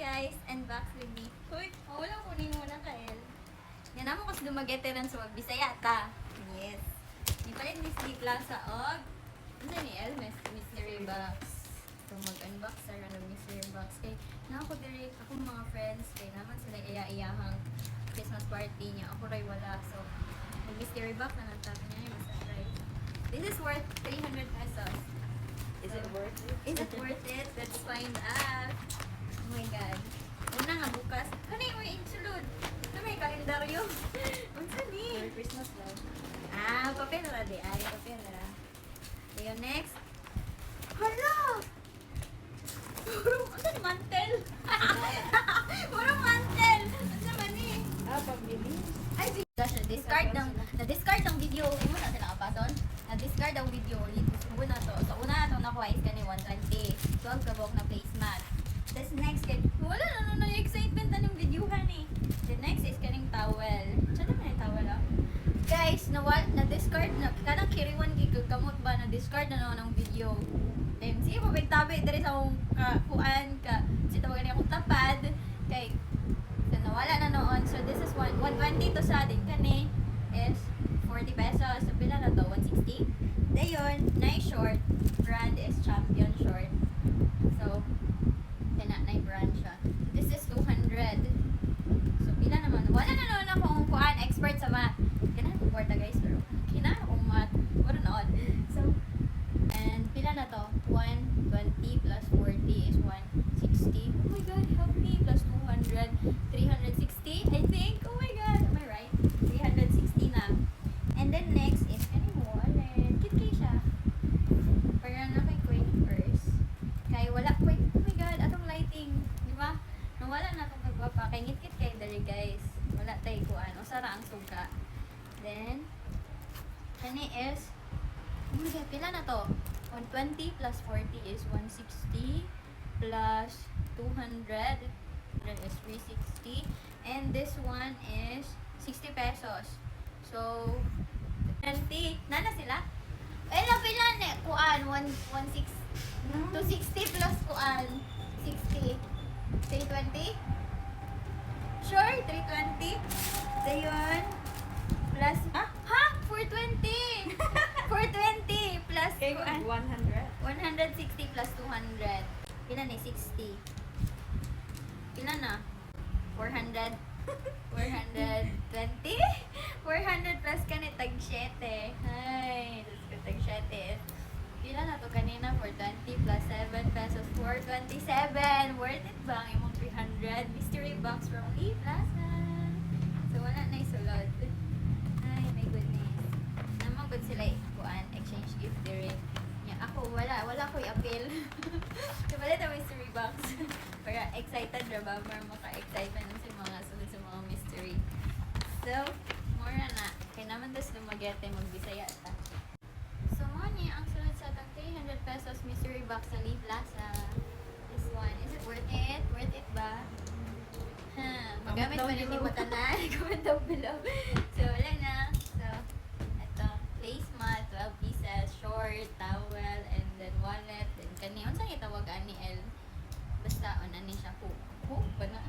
guys, unbox with me. Hoy, wala ko ni muna kael. Yan naman kasi dumagete rin sa Magbisaya ta. Yes. Di pa rin Miss D Plaza og ano ni Elmes, mystery box. So mag-unbox sa ng mystery box. Kay na ako direct akong mga friends kay naman sila iya-iyahang Christmas party niya. Ako ray wala. So mag-mystery box na nagtapon niya yung surprise. This is worth 300 pesos. Is it worth it? Is it worth it? Let's find out. Oh my God. Una nga bukas. Ano yung may insulud? Ano may kalendaryo? Unsa ni? Merry Christmas, love. Ah, papel na di. Ay, papel na. Yung next. Hala! Puro, ano ni mantel? Puro mantel! Ano man ni? Pagbili. Ay, gosh, na-discard ng video. Imo na sila kapason? Na-discard ang video ulit. Una to. So, una to nakuha is kani 120. 12 kabok na placemat. Tapos next, wala na excitement na ng videohan eh. The next is kaning towel. Saan naman yung towel ah? Guys, na-discard na. Kanang kiriwan kamot ba? Na-discard na naman ang video. Then, sige pa tabi dari sa akong kuan ka. Kasi tawagan niya akong tapad. Kay, so, nawala na noon. So, this is 120 to sa din kani is 40 pesos. So, pila na to? 160? Dayon, nice short. Brand is Champion short. So, na brand siya. This is 200. So, pila naman. Wala na noon akong kuan expert sa math. Kailangan ko kwarta guys, pero kailangan akong math. Wala noon. So, and pila na to? 120 plus 40 is 160. Oh my God, help me. Plus 200. 360, I think. Oh my God. Am I right? 360 na. And then next is, ano mo? Kit kay siya. Para na kay Queen first. Kaya wala ko. Oh my God, atong lighting. Di ba? Nawala na itong nagwapa. Kaya ngit-kit kayo dali guys. Wala tayo kuan. O sara ang suga. Then, kani is, oh my God, pila na to? 120 plus 40 is 160 plus 200. That is 360. And this one is 60 pesos. So, 20. Nana sila? Eh, napila na. Kuan, 160. 260 plus kuan. 60. 320? Sure, 320. Dayon. Plus, ha? 420. 420 plus Okay, kuan. 100. 160 plus 200. Pila na? 60. Pila na? 400. 420? 400 plus ka ni tag 7. Ay, let's go tag 7. Pila na to kanina? 420 plus 7 pesos. 427. Worth it ba ang imong 300? Mystery box from E Plaza. So, wala na isulod. Ay, my goodness. Naman good sila kuan exchange gift direct. Ako, wala ko i-appeal. Diba na mystery box? Para excited na ba? Para maka-excitement sa mga sunod sa mga mystery. So, more na. Kaya naman tas lumagete, magbisaya ta. So, money, ang sunod sa atang 300 pesos mystery box sa Lee Plaza. This one. Is it worth it? Worth it ba? Magamit pa rin mo tanan. Comment down below. So, wala na. So, ito. Placemat, 12 pieces, short, towel, and then wallet, then kani. Unsa ni tawagan ni El? Basta, ani siya, hook ba na?